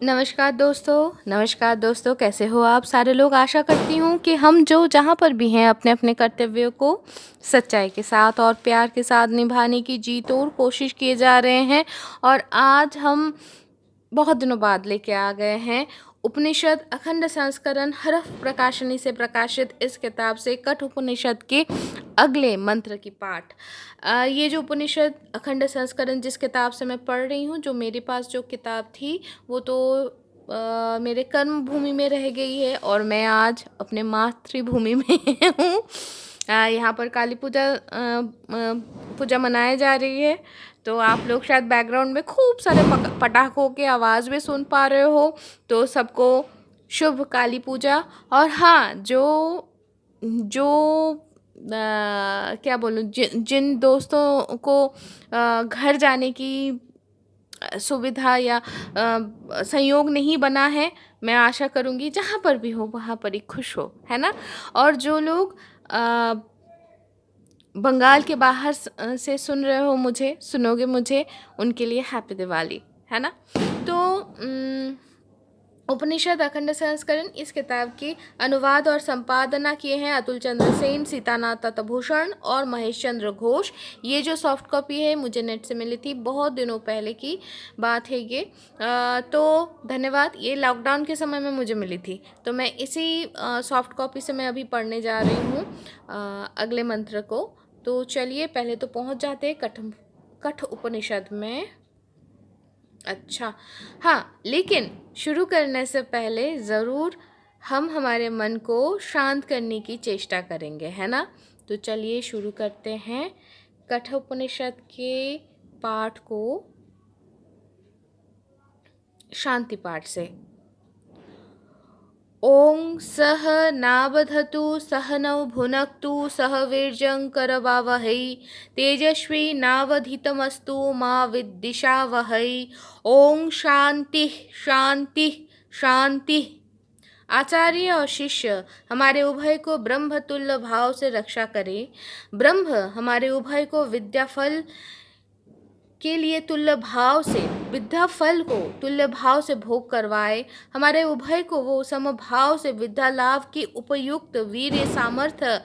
नमस्कार दोस्तों, कैसे हो आप सारे लोग। आशा करती हूँ कि हम जो जहाँ पर भी हैं अपने अपने कर्तव्यों को सच्चाई के साथ और प्यार के साथ निभाने की जी तोड़ कोशिश किए जा रहे हैं। और आज हम बहुत दिनों बाद लेके आ गए हैं उपनिषद अखंड संस्करण हरफ प्रकाशनी से प्रकाशित इस किताब से कठ उपनिषद के अगले मंत्र की पाठ। ये जो उपनिषद अखंड संस्करण जिस किताब से मैं पढ़ रही हूँ, जो मेरे पास जो किताब थी वो तो मेरे कर्म भूमि में रह गई है और मैं आज अपने मातृभूमि में हूँ। यहाँ पर काली पूजा मनाई जा रही है, तो आप लोग शायद बैकग्राउंड में खूब सारे पटाखों की आवाज़ भी सुन पा रहे हो। तो सबको शुभ काली पूजा। और हाँ, जो जो क्या बोलूँ, जिन दोस्तों को घर जाने की सुविधा या संयोग नहीं बना है, मैं आशा करूँगी जहाँ पर भी हो वहाँ पर ही खुश हो, है ना। और जो लोग बंगाल के बाहर से सुन रहे हो सुनोगे मुझे, उनके लिए हैप्पी दिवाली, है ना। तो उपनिषद अखंड संस्करण इस किताब की अनुवाद और संपादना किए हैं अतुल चंद्र सेन, सीतानाथ तत्भूषण और महेश चंद्र घोष। ये जो सॉफ्ट कॉपी है मुझे नेट से मिली थी, बहुत दिनों पहले की बात है ये। तो धन्यवाद। ये लॉकडाउन के समय में मुझे मिली थी, तो मैं इसी सॉफ्ट कॉपी से मैं अभी पढ़ने जा रही हूँ अगले मंत्र को। तो चलिए पहले तो पहुँच जाते हैं कठ उपनिषद में। अच्छा, हाँ, लेकिन शुरू करने से पहले ज़रूर हम हमारे मन को शांत करने की चेष्टा करेंगे, है ना। तो चलिए शुरू करते हैं कठ उपनिषद के पाठ को शांति पाठ से। ओं सह नावधतु सह नौ भुनक्तु सह वीर्यं करवावहै तेजस्वी नावधीतमस्तु मा विद्विषावहै। ओं शांति शांति शांति। आचार्य और शिष्य हमारे उभय को ब्रह्म तुल्य भाव से रक्षा करे। ब्रह्म हमारे उभय को विद्या फल के लिए तुल्य भाव से, विद्या फल को तुल्य भाव से भोग करवाए। हमारे उभय को वो समभाव से विद्या लाभ की उपयुक्त वीर्य सामर्थ्य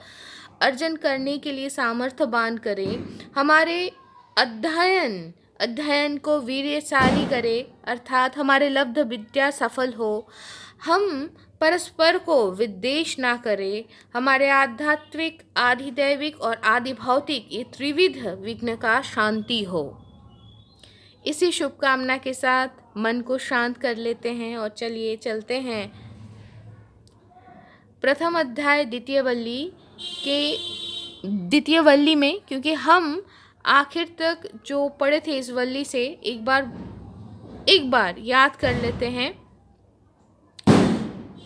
अर्जन करने के लिए सामर्थ्यवान करे। हमारे अध्ययन को वीर्यशाली करे, अर्थात हमारे लब्ध विद्या सफल हो। हम परस्पर को विद्वेष ना करें। हमारे आध्यात्मिक, आधिदैविक और आदि भौतिक ये त्रिविध विघ्न का शांति हो। इसी शुभकामना के साथ मन को शांत कर लेते हैं और चलिए चलते हैं प्रथम अध्याय द्वितीय वल्ली में, क्योंकि हम आखिर तक जो पढ़े थे इस वल्ली से एक बार याद कर लेते हैं।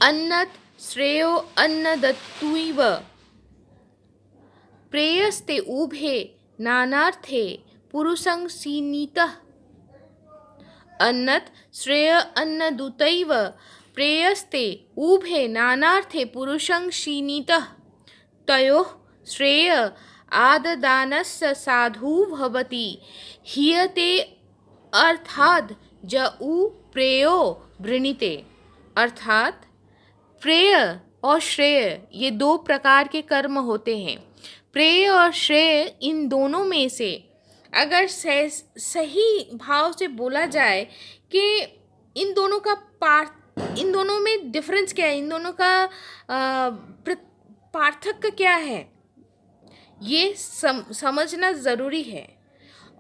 अन्नत श्रेयो अन्नदत्तुइव प्रेयस्ते उभे नानार्थे पुरुषं सीनीतः। अन्नत श्रेय अन्नदुतैव प्रेयस्ते उभे नानार्थे पुरुषं शीनीतः। तयोः श्रेय आददानस्य साधु भवति हीयते अर्थाद् उ प्रेयो वृणीते। अर्थात प्रेय और श्रेय ये दो प्रकार के कर्म होते हैं। प्रेय और श्रेय इन दोनों में से अगर सही भाव से बोला जाए कि इन दोनों में डिफरेंस क्या है, इन दोनों का पार्थक्य क्या है, ये समझना ज़रूरी है।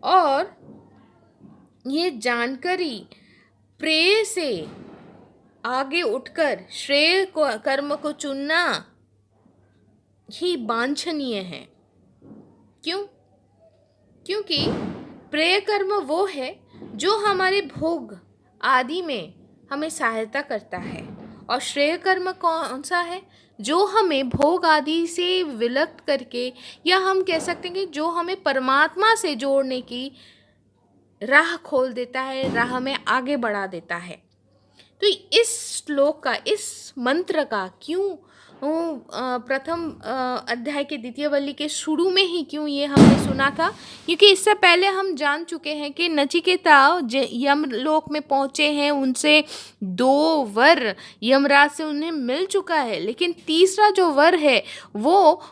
और ये जानकारी प्रेय से आगे उठकर श्रेय कर्म को चुनना ही वांछनीय है। क्योंकि प्रेय कर्म वो है जो हमारे भोग आदि में हमें सहायता करता है, और श्रेय कर्म कौन सा है, जो हमें भोग आदि से विलक्त करके, या हम कह सकते हैं कि जो हमें परमात्मा से जोड़ने की राह खोल देता है, राह में आगे बढ़ा देता है। तो इस श्लोक का, इस मंत्र का क्यों प्रथम अध्याय के द्वितीय वल्ली के शुरू में ही क्यों ये हमने सुना था? क्योंकि इससे पहले हम जान चुके हैं कि नचिकेता यमलोक में पहुंचे हैं, उनसे 2 वर यमराज से उन्हें मिल चुका है, लेकिन तीसरा जो वर है वो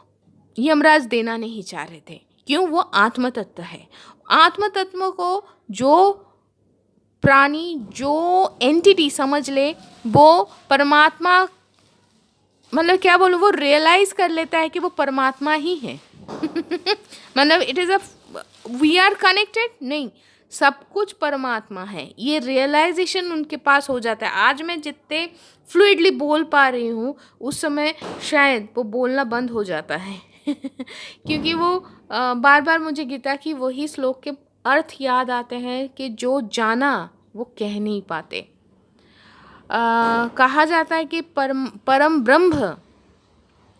यमराज देना नहीं चाह रहे थे। क्यों? वो आत्म तत्व है। आत्म तत्व को जो प्राणी, जो एंटिटी समझ ले, वो परमात्मा, मतलब क्या बोलूँ, वो रियलाइज कर लेता है कि वो परमात्मा ही है। मतलब it is a, we are connected नहीं, सब कुछ परमात्मा है, ये रियलाइजेशन उनके पास हो जाता है। आज मैं जितने फ्लूइडली बोल पा रही हूँ, उस समय शायद वो बोलना बंद हो जाता है। क्योंकि वो बार बार मुझे गीता की वही श्लोक के अर्थ याद आते हैं कि जो जाना वो कह नहीं पाते। कहा जाता है कि परम ब्रह्म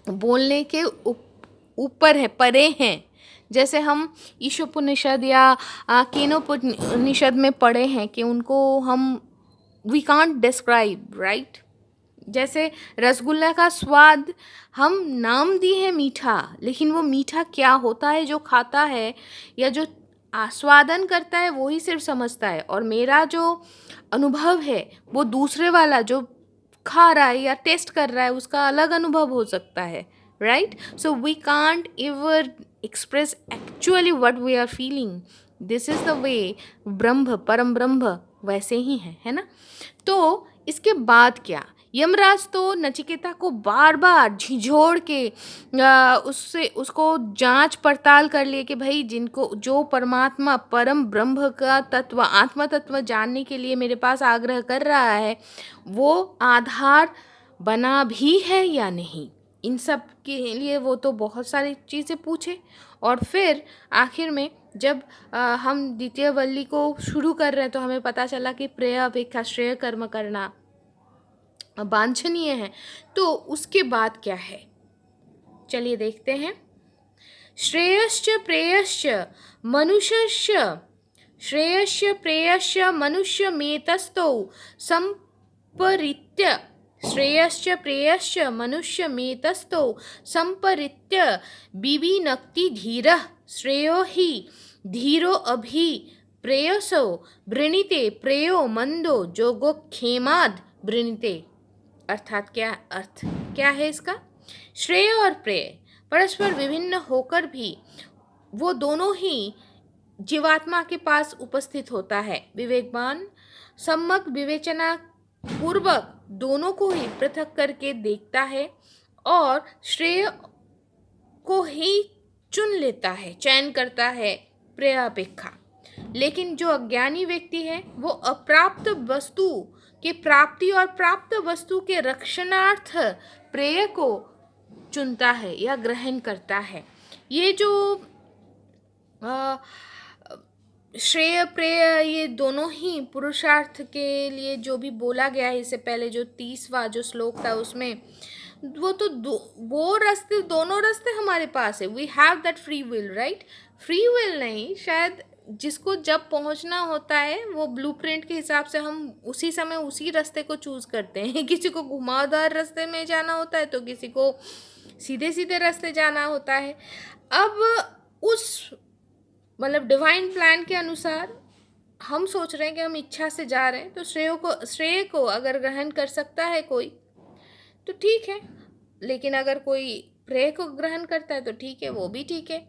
बोलने के ऊपर है, परे हैं। जैसे हम ईशोपनिषद या केनोपनिषद में पढ़े हैं कि उनको हम वी कांट डिस्क्राइब, राइट। जैसे रसगुल्ला का स्वाद हम नाम दिए हैं मीठा, लेकिन वो मीठा क्या होता है जो खाता है या जो आस्वादन करता है वो ही सिर्फ समझता है। और मेरा जो अनुभव है वो दूसरे वाला जो खा रहा है या टेस्ट कर रहा है उसका अलग अनुभव हो सकता है, right. So we can't ever express actually what we are feeling. This is the way Brahm, परम ब्रह्म वैसे ही है ना। तो इसके बाद क्या, यमराज तो नचिकेता को बार बार झिझोड़ के उसको जांच पड़ताल कर लिए कि भाई जिनको जो परमात्मा परम ब्रह्म का तत्व, आत्मा तत्व जानने के लिए मेरे पास आग्रह कर रहा है, वो आधार बना भी है या नहीं। इन सब के लिए वो तो बहुत सारी चीज़ें पूछे। और फिर आखिर में जब हम द्वितीय वल्ली को शुरू कर रहे हैं तो हमें पता चला कि प्रेय अपेक्षा श्रेय कर्म करना वांछनीय है। तो उसके बाद क्या है, चलिए देखते हैं। श्रेयश्च प्रेयश्च मनुष्यश्च, श्रेयश्च प्रेयश्च मनुष्यमेतस्थौ संपरित्य, श्रेयश्च प्रेयश्च मनुष्यमेतस्थौ संपरित्य बिबिनक्ति धीरः, श्रेयो हि धीरो अभि प्रेयसो वृणीते, प्रेयो मंदो जोगो खेमाद वृणीते। अर्थात क्या है इसका? श्रेय और प्रेय परस्पर विभिन्न होकर भी वो दोनों ही जीवात्मा के पास उपस्थित होता है। विवेकवान सम्यक विवेचना पूर्वक दोनों को ही पृथक करके देखता है और श्रेय को ही चुन लेता है, चयन करता है प्रेय अपेक्षा। लेकिन जो अज्ञानी व्यक्ति है वो अप्राप्त वस्तु के प्राप्ति और प्राप्त वस्तु के रक्षणार्थ प्रेय को चुनता है या ग्रहण करता है। ये जो श्रेय प्रेय ये दोनों ही पुरुषार्थ के लिए जो भी बोला गया है, इससे पहले जो 30वां जो श्लोक था उसमें वो तो वो रास्ते, दोनों रास्ते हमारे पास है। We have that free will, right. Free will नहीं, शायद जिसको जब पहुंचना होता है वो ब्लूप्रिंट के हिसाब से हम उसी समय उसी रास्ते को चूज करते हैं। किसी को घुमावदार रास्ते में जाना होता है तो किसी को सीधे सीधे रास्ते जाना होता है। अब उस मतलब डिवाइन प्लान के अनुसार हम सोच रहे हैं कि हम इच्छा से जा रहे हैं, तो श्रेय को अगर ग्रहण कर सकता है कोई तो ठीक है, लेकिन अगर कोई प्रेय को ग्रहण करता है तो ठीक है, वो भी ठीक है।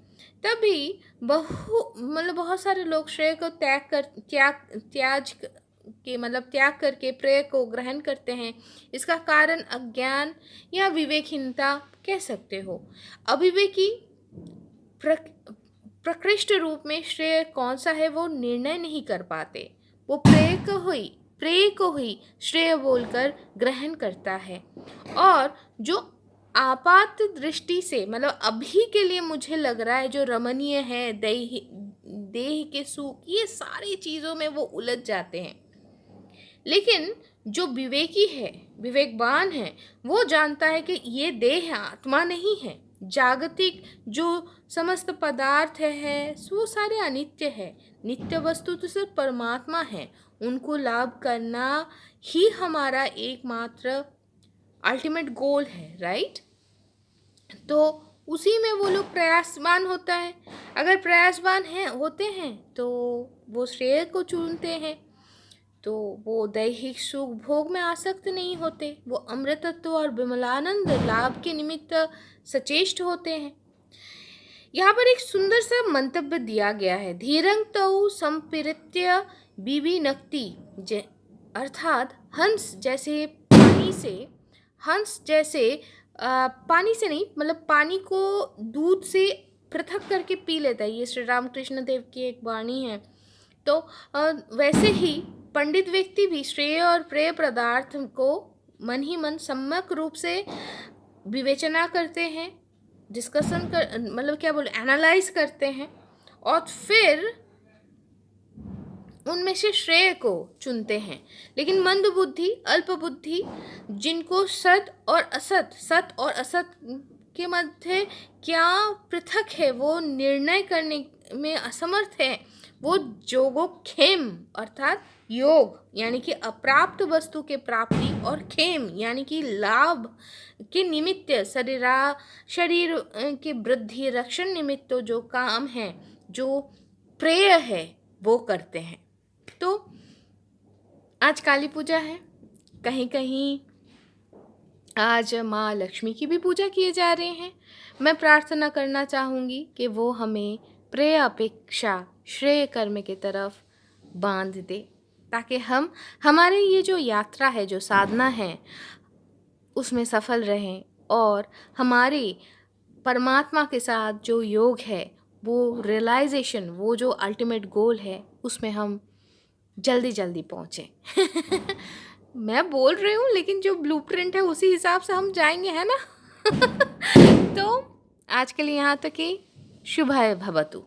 तभी बहुत सारे लोग श्रेय को त्याग करके प्रेय को ग्रहण करते हैं। इसका कारण अज्ञान या विवेकहीनता कह सकते हो। अविवेकी प्रकृष्ट रूप में श्रेय कौन सा है वो निर्णय नहीं कर पाते। वो प्रेय को ही श्रेय बोलकर ग्रहण करता है। और जो आपात दृष्टि से, मतलब अभी के लिए मुझे लग रहा है जो रमणीय है, देह के सुख, ये सारी चीज़ों में वो उलझ जाते हैं। लेकिन जो विवेकी है, विवेकवान है, वो जानता है कि ये देह आत्मा नहीं है। जागतिक जो समस्त पदार्थ है वो सारे अनित्य है। नित्य वस्तु तो सिर्फ परमात्मा है। उनको लाभ करना ही हमारा एकमात्र अल्टीमेट गोल है, राइट। तो उसी में वो लोग प्रयासवान होता है। अगर प्रयासवान होते हैं तो वो श्रेय को चुनते हैं, तो वो दैहिक सुख भोग में आसक्त नहीं होते, वो अमृतत्व और विमलानंद लाभ के निमित्त सचेष्ट होते हैं। यहाँ पर एक सुंदर सा मंतव्य दिया गया है, धीरं तौ संपिरित्य बीबी नक्ति, अर्थात हंस जैसे पानी से नहीं, मतलब पानी को दूध से पृथक करके पी लेता है। ये श्री रामकृष्ण देव की एक वाणी है। तो वैसे ही पंडित व्यक्ति भी श्रेय और प्रेय पदार्थ को मन ही मन सम्यक रूप से विवेचना करते हैं, डिस्कशन कर, मतलब क्या बोले, एनालाइज करते हैं, और फिर उनमें से श्रेय को चुनते हैं। लेकिन मंद बुद्धि, अल्प बुद्धि, जिनको सत और असत के मध्य क्या पृथक है वो निर्णय करने में असमर्थ है, वो जोगोक्षेम अर्थात योग यानी कि अप्राप्त वस्तु के प्राप्ति, और खेम यानी कि लाभ के निमित्त शरीर की वृद्धि रक्षण निमित्त जो काम है, जो प्रेय है, वो करते हैं। तो आज काली पूजा है, कहीं कहीं आज माँ लक्ष्मी की भी पूजा किए जा रहे हैं। मैं प्रार्थना करना चाहूँगी कि वो हमें प्रेय अपेक्षा श्रेय कर्म की तरफ बांध दे, ताकि हम हमारे ये जो यात्रा है, जो साधना है, उसमें सफल रहें, और हमारी परमात्मा के साथ जो योग है, वो रियलाइजेशन, वो जो अल्टीमेट गोल है, उसमें हम जल्दी जल्दी पहुँचें। मैं बोल रही हूँ, लेकिन जो ब्लूप्रिंट है उसी हिसाब से हम जाएंगे, है ना। तो आज के लिए यहाँ तक ही। शुभाय भवतु।